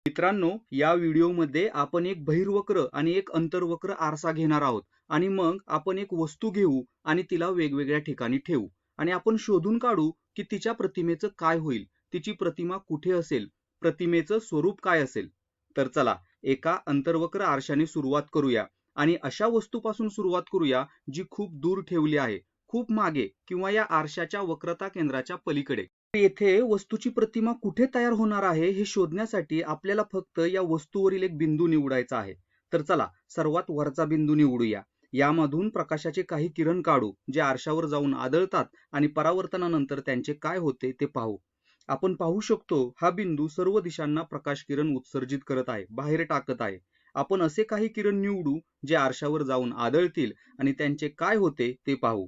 मित्रांनो, या व्हिडिओमध्ये आपण एक बहिर्वक्र आणि एक अंतर्वक्र आरसा घेणार आहोत आणि मग आपण एक वस्तू घेऊ आणि तिला वेगवेगळ्या ठिकाणी ठेवू आणि आपण शोधून काढू की तिच्या प्रतिमेचं काय होईल, तिची प्रतिमा कुठे असेल, प्रतिमेचं स्वरूप काय असेल. तर चला एका अंतर्वक्र आरशाने सुरुवात करूया आणि अशा वस्तूपासून सुरुवात करूया जी खूप दूर ठेवली आहे, खूप मागे किंवा या आरशाच्या वक्रता केंद्राच्या पलीकडे. येथे वस्तूची प्रतिमा कुठे तयार होणार आहे हे शोधण्यासाठी आपल्याला फक्त या वस्तूवरील एक बिंदू निवडायचा आहे. तर चला सर्वात वरचा बिंदू निवडूया. यामधून प्रकाशाचे काही किरण काढू जे आरशावर जाऊन आदळतात आणि परावर्तनानंतर त्यांचे काय होते ते पाहू. आपण पाहू शकतो हा बिंदू सर्व दिशांना प्रकाश किरण उत्सर्जित करत आहे, बाहेर टाकत आहे. आपण असे काही किरण निवडू जे आरशावर जाऊन आदळतील आणि त्यांचे काय होते ते पाहू.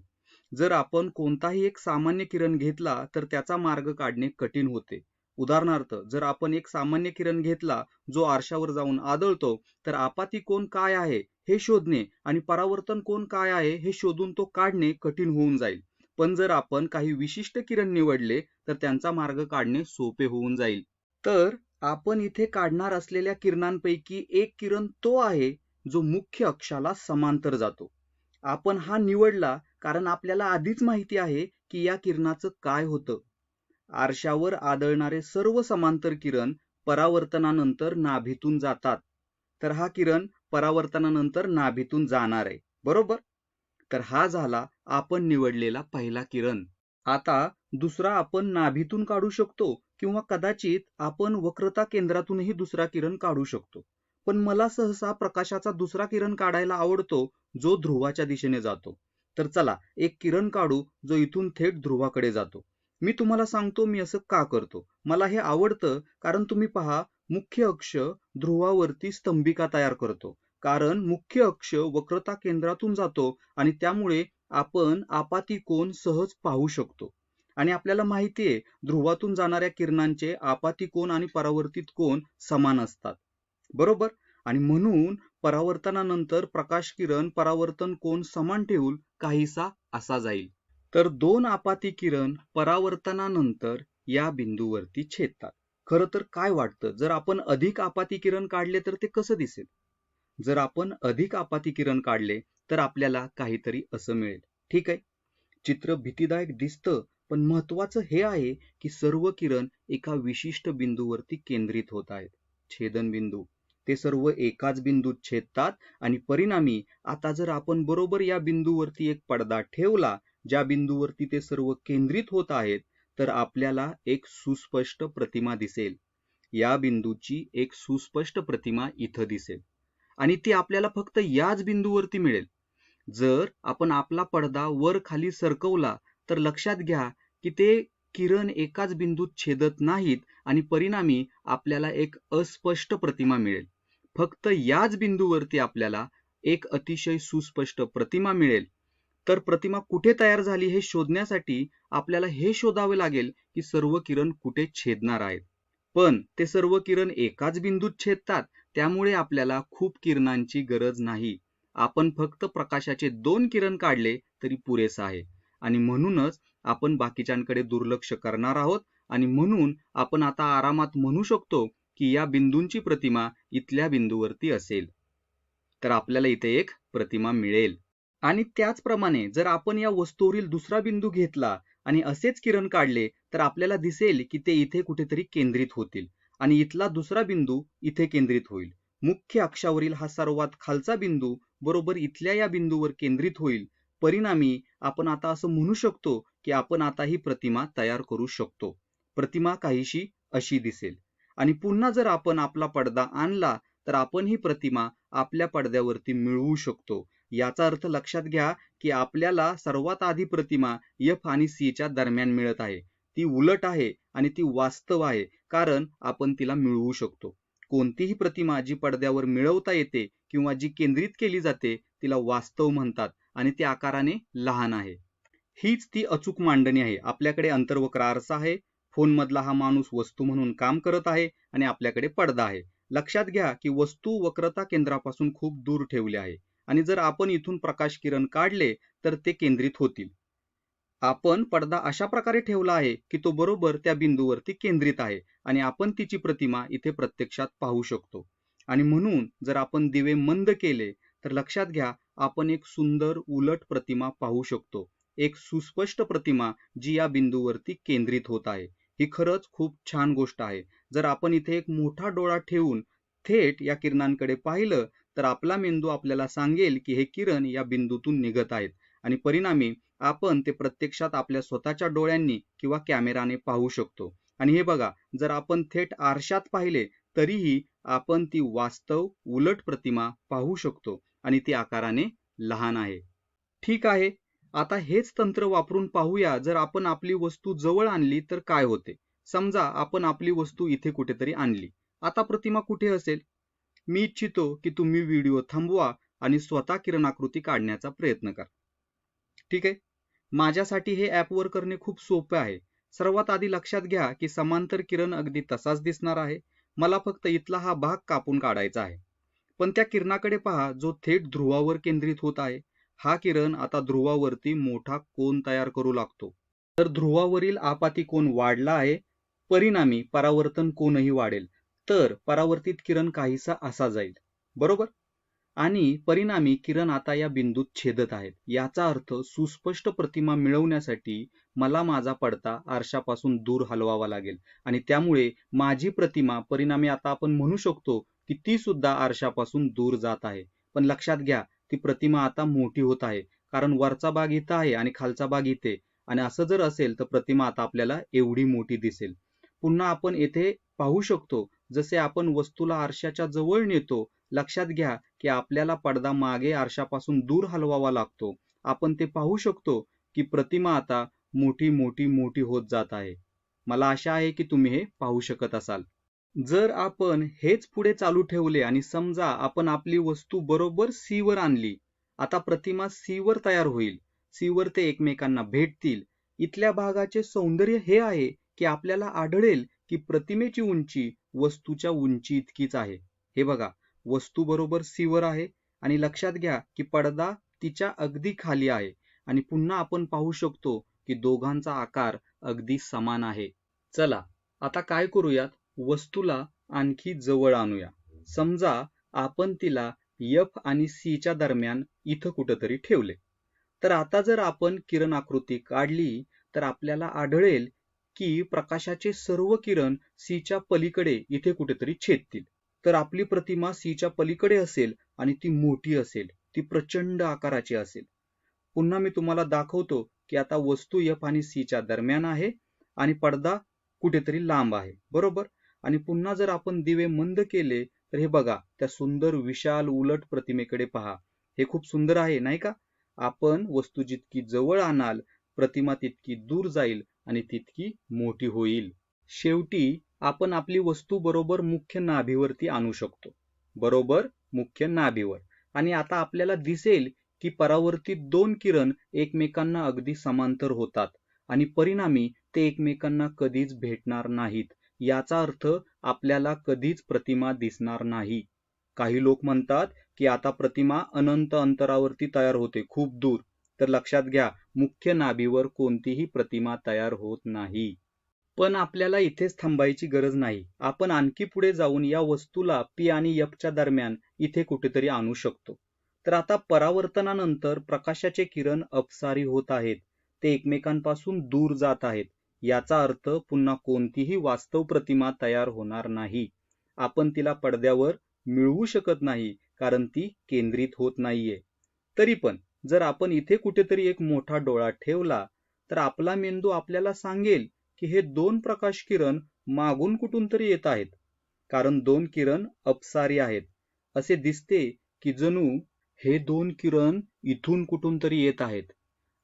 जर आपण कोणताही एक सामान्य किरण घेतला तर त्याचा मार्ग काढणे कठीण होते. उदाहरणार्थ, जर आपण एक सामान्य किरण घेतला जो आरशावर जाऊन आदळतो तर आपाती कोन काय आहे हे शोधणे आणि परावर्तन कोन काय आहे हे शोधून तो काढणे कठीण होऊन जाईल. पण जर आपण काही विशिष्ट किरण निवडले तर त्यांचा मार्ग काढणे सोपे होऊन जाईल. तर आपण इथे काढणार असलेल्या किरणांपैकी एक किरण तो आहे जो मुख्य अक्षाला समांतर जातो. आपण हा निवडला कारण आपल्याला आधीच माहिती आहे की या किरणाचं काय होतं. आरशावर आदळणारे सर्व समांतर किरण परावर्तनानंतर नाभीतून जातात. तर हा किरण परावर्तनानंतर नाभीतून जाणार आहे, बरोबर? तर हा झाला आपण निवडलेला पहिला किरण. आता दुसरा आपण नाभीतून काढू शकतो किंवा कदाचित आपण वक्रता केंद्रातूनही दुसरा किरण काढू शकतो. पण मला सहसा प्रकाशाचा दुसरा किरण काढायला आवडतो जो ध्रुवाच्या दिशेने जातो. तर चला एक किरण काढू जो इथून थेट ध्रुवाकडे जातो. मी तुम्हाला सांगतो मी असं का करतो. मला हे आवडतं कारण तुम्ही पहा, मुख्य अक्ष ध्रुवावरती स्तंभिका तयार करतो. कारण मुख्य अक्ष वक्रता केंद्रातून जातो आणि त्यामुळे आपण आपाती कोन सहज पाहू शकतो. आणि आपल्याला माहिती आहे ध्रुवातून जाणाऱ्या किरणांचे आपाती कोन आणि परावर्तित कोन समान असतात, बरोबर? आणि म्हणून परावर्तनानंतर प्रकाश किरण परावर्तन कोन समान ठेवून काहीसा असा जाईल. तर दोन आपाती किरण परावर्तनानंतर या बिंदूवरती छेदतात. खरं तर काय वाटतं, जर आपण अधिक आपाती किरण काढले तर ते कसं दिसेल? जर आपण अधिक आपाती किरण काढले तर आपल्याला काहीतरी असं मिळेल. ठीक आहे, चित्र भीतीदायक दिसतं, पण महत्वाचं हे आहे की सर्व किरण एका विशिष्ट बिंदूवरती केंद्रित होत आहेत. छेदन बिंदू, ते सर्व एकाच बिंदूत छेदतात आणि परिणामी आता जर आपण बरोबर या बिंदूवरती एक पडदा ठेवला ज्या बिंदूवरती ते सर्व केंद्रित होत आहेत तर आपल्याला एक सुस्पष्ट प्रतिमा दिसेल. या बिंदूची एक सुस्पष्ट प्रतिमा इथं दिसेल आणि ती आपल्याला फक्त याच बिंदूवरती मिळेल. जर आपण आपला पडदा वर खाली सरकवला तर लक्षात घ्या की ते किरण एकाच बिंदूत छेदत नाहीत आणि परिणामी आपल्याला एक अस्पष्ट प्रतिमा मिळेल. फक्त याच बिंदूवरती आपल्याला एक अतिशय सुस्पष्ट प्रतिमा मिळेल. तर प्रतिमा कुठे तयार झाली हे शोधण्यासाठी आपल्याला हे शोधावे लागेल की सर्व किरण कुठे छेदणार आहेत. पण ते सर्व किरण एकाच बिंदूत छेदतात, त्यामुळे आपल्याला खूप किरणांची गरज नाही. आपण फक्त प्रकाशाचे 2 किरण काढले तरी पुरेसे आहे आणि म्हणूनच आपण बाकीच्यांकडे दुर्लक्ष करणार आहोत आणि म्हणून आपण आता आरामात म्हणू शकतो की या बिंदूंची प्रतिमा इथल्या बिंदूवरती असेल. तर आपल्याला इथे एक प्रतिमा मिळेल. आणि त्याचप्रमाणे जर आपण या वस्तूवरील दुसरा बिंदू घेतला आणि असेच किरण काढले तर आपल्याला दिसेल की ते इथे कुठेतरी केंद्रित होतील आणि इथला दुसरा बिंदू इथे केंद्रित होईल. मुख्य अक्षावरील हा सर्वात खालचा बिंदू बरोबर इथल्या या बिंदूवर केंद्रित होईल. परिणामी आपण आता असं म्हणू शकतो की आपण आता ही प्रतिमा तयार करू शकतो. प्रतिमा काहीशी अशी दिसेल आणि पुन्हा जर आपण आपला पडदा आणला तर आपण ही प्रतिमा आपल्या पडद्यावरती मिळवू शकतो. याचा अर्थ लक्षात घ्या की आपल्याला सर्वात आधी प्रतिमा F आणि C च्या दरम्यान मिळत आहे. ती उलट आहे आणि ती वास्तव आहे कारण आपण तिला मिळवू शकतो. कोणतीही प्रतिमा जी पडद्यावर मिळवता येते किंवा जी केंद्रित केली जाते तिला वास्तव म्हणतात आणि ती आकाराने लहान आहे. हीच ती अचूक मांडणी आहे. आपल्याकडे अंतर्वक्र आरसा आहे, फोन मधला हा माणूस वस्तू म्हणून काम करत आहे आणि आपल्याकडे पडदा आहे. लक्षात घ्या की वस्तू वक्रता केंद्रापासून खूप दूर ठेवली आहे आणि जर आपण इथून प्रकाश किरण काढले तर ते केंद्रित होतील. आपण पडदा अशा प्रकारे ठेवला आहे की तो बरोबर त्या बिंदूवरती केंद्रित आहे आणि आपण तिची प्रतिमा इथे प्रत्यक्षात पाहू शकतो. आणि म्हणून जर आपण दिवे मंद केले तर लक्षात घ्या, आपण एक सुंदर उलट प्रतिमा पाहू शकतो. एक सुस्पष्ट प्रतिमा जी या बिंदूवरती केंद्रित होत आहे. ही खरंच खूप छान गोष्ट आहे. जर आपण इथे एक मोठा डोळा ठेवून थेट या किरणांकडे पाहिलं तर आपला मेंदू आपल्याला सांगेल की हे किरण या बिंदूतून निघत आहेत आणि परिणामी आपण ते प्रत्यक्षात आपल्या स्वतःच्या डोळ्यांनी किंवा कॅमेराने पाहू शकतो. आणि हे बघा, जर आपण थेट आरशात पाहिले तरीही आपण ती वास्तव उलट प्रतिमा पाहू शकतो आणि ती आकाराने लहान आहे. ठीक आहे, आता हेच तंत्र वापरून पाहूया, जर आपण आपली वस्तू जवळ आणली तर काय होते. समजा आपण आपली वस्तू इथे कुठेतरी आणली. आता प्रतिमा कुठे असेल? मी इच्छितो की तुम्ही व्हिडिओ थांबवा आणि स्वतः किरणाकृती काढण्याचा प्रयत्न करा. ठीक आहे, माझ्यासाठी हे ॲपवर करणे खूप सोपे आहे. सर्वात आधी लक्षात घ्या की समांतर किरण अगदी तसाच दिसणार आहे. मला फक्त इथला हा भाग कापून काढायचा आहे. पण त्या किरणाकडे पहा जो थेट ध्रुवावर केंद्रित होत आहे. हा किरण आता ध्रुवावरती मोठा कोन तयार करू लागतो. तर ध्रुवावरील आपाती कोन वाढला आहे, परिणामी परावर्तन कोनही वाढेल. तर परावर्तित किरण काहीसा असा जाईल, बरोबर? आणि परिणामी किरण आता या बिंदूत छेदत आहेत. याचा अर्थ सुस्पष्ट प्रतिमा मिळवण्यासाठी मला माझा पडदा आरशापासून दूर हलवावा लागेल आणि त्यामुळे माझी प्रतिमा परिणामी आता आपण म्हणू शकतो की ती सुद्धा आरशापासून दूर जात आहे. पण लक्षात घ्या, ती प्रतिमा आता मोठी होत आहे, कारण वरचा भाग इथं आहे आणि खालचा भाग इथे. आणि असं जर असेल तर प्रतिमा आता आपल्याला एवढी मोठी दिसेल. पुन्हा आपण येथे पाहू शकतो, जसे आपण वस्तूला आरशाच्या जवळ नेतो, लक्षात घ्या की आपल्याला पडदा मागे आरशापासून दूर हलवावा लागतो. आपण ते पाहू शकतो की प्रतिमा आता मोठी मोठी मोठी होत जात आहे. मला आशा आहे की तुम्ही हे पाहू शकत असाल. जर आपण हेच पुढे चालू ठेवले आणि समजा आपण आपली वस्तू बरोबर सी वर आणली, आता प्रतिमा सी वर तयार होईल. सी वर ते एकमेकांना भेटतील. इथल्या भागाचे सौंदर्य हे आहे की आपल्याला आढळेल की प्रतिमेची उंची वस्तूच्या उंची इतकीच आहे. हे बघा, वस्तू बरोबर सी वर आहे आणि लक्षात घ्या की पडदा तिच्या अगदी खाली आहे आणि पुन्हा आपण पाहू शकतो की दोघांचा आकार अगदी समान आहे. चला आता काय करूयात, वस्तूला आणखी जवळ आणूया. समजा आपण तिला F आणि C च्या दरम्यान इथं कुठंतरी ठेवले. तर आता जर आपण किरण आकृती काढली तर आपल्याला आढळेल की प्रकाशाचे सर्व किरण C च्या पलीकडे इथे कुठेतरी छेदतील. तर आपली प्रतिमा C च्या पलीकडे असेल आणि ती मोठी असेल, ती प्रचंड आकाराची असेल. पुन्हा मी तुम्हाला दाखवतो की आता वस्तू F आणि C च्या दरम्यान आहे आणि पडदा कुठेतरी लांब आहे, बरोबर? आणि पुन्हा जर आपण दिवे मंद केले तर हे बघा, त्या सुंदर विशाल उलट प्रतिमेकडे पहा. हे खूप सुंदर आहे नाही का? आपण वस्तू जितकी जवळ आणाल, प्रतिमा तितकी दूर जाईल आणि तितकी मोठी होईल. शेवटी आपण आपली वस्तू बरोबर मुख्य नाभीवरती आणू शकतो, बरोबर मुख्य नाभीवर. आणि आता आपल्याला दिसेल की परावर्तित दोन किरण एकमेकांना अगदी समांतर होतात आणि परिणामी ते एकमेकांना कधीच भेटणार नाहीत. याचा अर्थ आपल्याला कधीच प्रतिमा दिसणार नाही. काही लोक म्हणतात की आता प्रतिमा अनंत अंतरावरती तयार होते, खूप दूर. तर लक्षात घ्या, मुख्य नाभीवर कोणतीही प्रतिमा तयार होत नाही. पण आपल्याला इथेच थांबायची गरज नाही. आपण आणखी पुढे जाऊन या वस्तूला P आणि F च्या दरम्यान इथे कुठेतरी आणू शकतो. तर आता परावर्तनानंतर प्रकाशाचे किरण अपसारी होत आहेत. ते एकमेकांपासून दूर जात आहेत. याचा अर्थ पुन्हा कोणतीही वास्तव प्रतिमा तयार होणार नाही. आपण तिला पडद्यावर मिळवू शकत नाही, कारण ती केंद्रित होत नाहीये. तरी पण जर आपण इथे कुठेतरी एक मोठा डोळा ठेवला तर आपला मेंदू आपल्याला सांगेल की हे दोन प्रकाश किरण मागून कुठून तरी येत आहेत, कारण दोन किरण अपसारी आहेत. असे दिसते की जणू हे दोन किरण इथून कुठून तरी येत आहेत.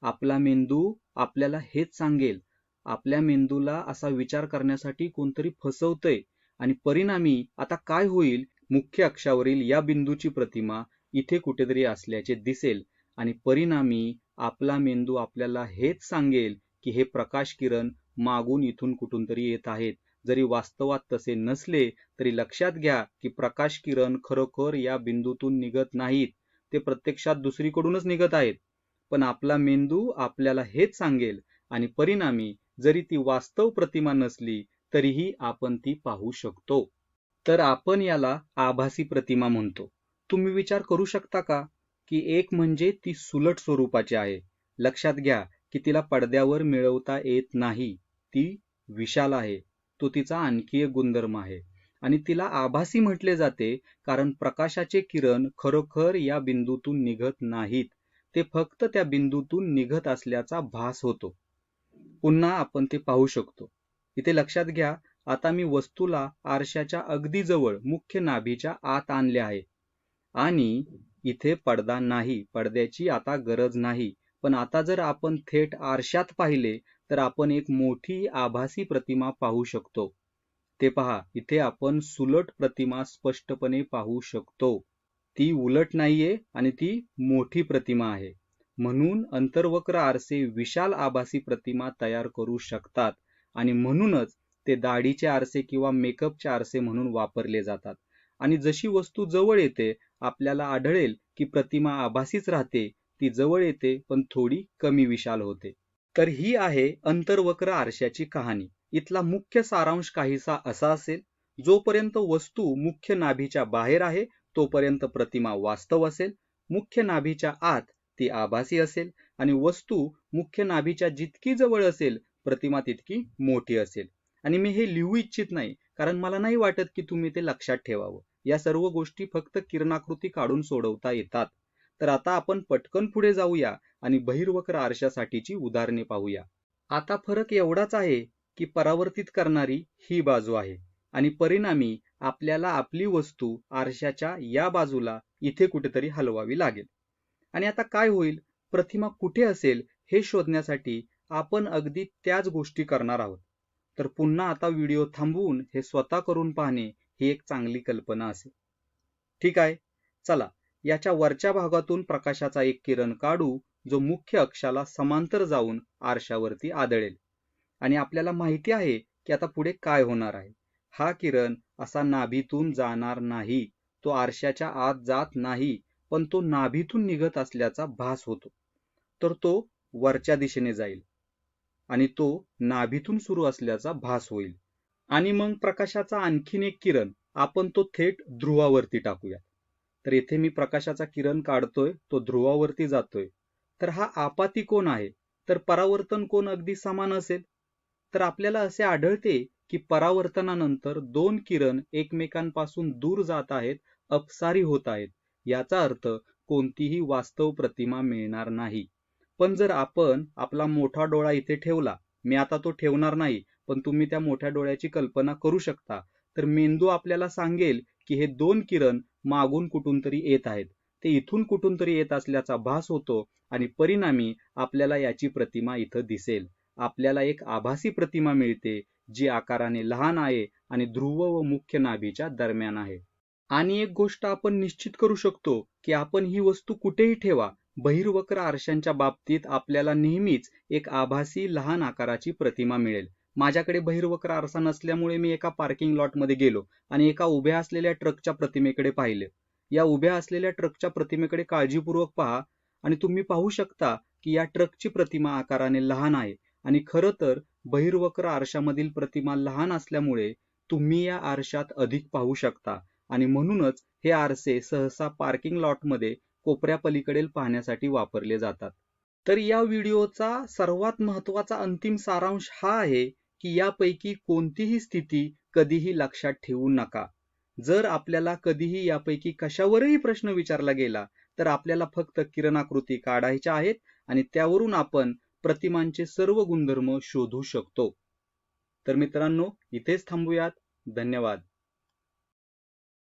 आपला मेंदू आपल्याला हेच सांगेल. आपल्या मेंदूला असा विचार करण्यासाठी कोणतरी फसवतंय आणि परिणामी आता काय होईल, मुख्य अक्षावरील या बिंदूची प्रतिमा इथे कुठेतरी असल्याचे दिसेल आणि परिणामी आपला मेंदू आपल्याला हेच सांगेल की हे प्रकाश किरण मागून इथून कुठून तरी येत आहेत. जरी वास्तवात तसे नसले तरी लक्षात घ्या की प्रकाश किरण खरोखर या बिंदूतून निघत नाहीत, ते प्रत्यक्षात दुसरीकडूनच निघत आहेत. पण आपला मेंदू आपल्याला हेच सांगेल आणि परिणामी जरी ती वास्तव प्रतिमा नसली तरीही आपण ती पाहू शकतो. तर आपण याला आभासी प्रतिमा म्हणतो. तुम्ही विचार करू शकता का की एक म्हणजे ती सुलट स्वरूपाची आहे. लक्षात घ्या की तिला पडद्यावर मिळवता येत नाही. ती विशाल आहे. तो तिचा आणखी एक गुणधर्म आहे. आणि तिला आभासी म्हटले जाते कारण प्रकाशाचे किरण खरोखर या बिंदूतून निघत नाहीत. ते फक्त त्या बिंदूतून निघत असल्याचा भास होतो. पुन्हा आपण ते पाहू शकतो. इथे लक्षात घ्या, आता मी वस्तूला आरशाच्या अगदी जवळ मुख्य नाभीच्या आत आणले आहे आणि इथे पडदा नाही. पडद्याची आता गरज नाही. पण आता जर आपण थेट आरशात पाहिले तर आपण एक मोठी आभासी प्रतिमा पाहू शकतो. ते पहा, इथे आपण सुलट प्रतिमा स्पष्टपणे पाहू शकतो. ती उलट नाहीये आणि ती मोठी प्रतिमा आहे. म्हणून अंतर्वक्र आरसे विशाल आभासी प्रतिमा तयार करू शकतात आणि म्हणूनच ते दाढीचे आरसे किंवा मेकअपचे आरसे म्हणून वापरले जातात. आणि जशी वस्तू जवळ येते आपल्याला आढळेल की प्रतिमा आभासीच राहते. ती जवळ येते पण थोडी कमी विशाल होते. तर ही आहे अंतर्वक्र आरशाची कहाणी. इथला मुख्य सारांश काहीसा असा असेल, जोपर्यंत वस्तू मुख्य नाभीच्या बाहेर आहे तोपर्यंत प्रतिमा वास्तव असेल, मुख्य नाभीच्या आत ती आभासी असेल आणि वस्तू मुख्य नाभीच्या जितकी जवळ असेल प्रतिमा तितकी मोठी असेल. आणि मी हे लिहू इच्छित नाही कारण मला नाही वाटत की तुम्ही ते लक्षात ठेवावं. या सर्व गोष्टी फक्त किरणाकृती काढून सोडवता येतात. तर आता आपण पटकन पुढे जाऊया आणि बहिर्वक्र आरशासाठीची उदाहरणे पाहूया. आता फरक एवढाच आहे की परावर्तित करणारी ही बाजू आहे आणि परिणामी आपल्याला आपली वस्तू आरशाच्या या बाजूला इथे कुठेतरी हलवावी लागेल. आणि आता काय होईल, प्रतिमा कुठे असेल हे शोधण्यासाठी आपण अगदी त्याच गोष्टी करणार आहोत. तर पुन्हा आता व्हिडिओ थांबवून हे स्वतः करून पाहणे ही एक चांगली कल्पना असेल. ठीक आहे, चला याच्या वरच्या भागातून प्रकाशाचा एक किरण काढू जो मुख्य अक्षाला समांतर जाऊन आरशावरती आदळेल. आणि आपल्याला माहिती आहे की आता पुढे काय होणार आहे. हा किरण असा नाभीतून जाणार नाही. तो आरशाच्या आत जात नाही, पण तो नाभीतून निघत असल्याचा भास होतो. तर तो वरच्या दिशेने जाईल आणि तो नाभीतून सुरू असल्याचा भास होईल. आणि मग प्रकाशाचा आणखीन एक किरण आपण तो थेट ध्रुवावरती टाकूया. तर इथे मी प्रकाशाचा किरण काढतोय, तो ध्रुवावरती जातोय. तर हा आपाती कोन आहे, तर परावर्तन कोन अगदी समान असेल. तर आपल्याला असे आढळते की परावर्तनानंतर दोन किरण एकमेकांपासून दूर जात आहेत, अपसारी होत आहेत. याचा अर्थ कोणतीही वास्तव प्रतिमा मिळणार नाही. पण जर आपण आपला मोठा डोळा इथे ठेवला, मी आता तो ठेवणार नाही पण तुम्ही त्या मोठ्या डोळ्याची कल्पना करू शकता, तर मेंदू आपल्याला सांगेल की हे दोन किरण मागून कुठून तरी येत आहेत. ते इथून कुठून तरी येत असल्याचा भास होतो आणि परिणामी आपल्याला याची प्रतिमा इथं दिसेल. आपल्याला एक आभासी प्रतिमा मिळते जी आकाराने लहान आहे आणि ध्रुव व मुख्य नाभीच्या दरम्यान आहे. आणि एक गोष्ट आपण निश्चित करू शकतो की आपण ही वस्तू कुठेही ठेवा, बहिर्वक्र आरशांच्या बाबतीत आपल्याला नेहमीच एक आभासी लहान आकाराची प्रतिमा मिळेल. माझ्याकडे बहिर्वक्र आरसा नसल्यामुळे मी एका पार्किंग लॉटमध्ये गेलो आणि एका उभ्या असलेल्या ट्रकच्या प्रतिमेकडे पाहिले. या उभ्या असलेल्या ट्रकच्या प्रतिमेकडे काळजीपूर्वक पहा आणि तुम्ही पाहू शकता की या ट्रकची प्रतिमा आकाराने लहान आहे आणि खरं तर बहिर्वक्र आरशामधील प्रतिमा लहान असल्यामुळे तुम्ही या आरशात अधिक पाहू शकता आणि म्हणूनच हे आरसे सहसा पार्किंग लॉटमध्ये कोपऱ्यापलीकडे पाहण्यासाठी वापरले जातात. तर या व्हिडिओचा सर्वात महत्त्वाचा अंतिम सारांश हा आहे की यापैकी कोणतीही स्थिती कधीही लक्षात ठेवू नका. जर आपल्याला कधीही यापैकी कशावरही प्रश्न विचारला गेला तर आपल्याला फक्त किरणाकृती काढायच्या आहेत आणि त्यावरून आपण प्रतिमांचे सर्व गुणधर्म शोधू शकतो. तर मित्रांनो, इथेच थांबूयात. धन्यवाद.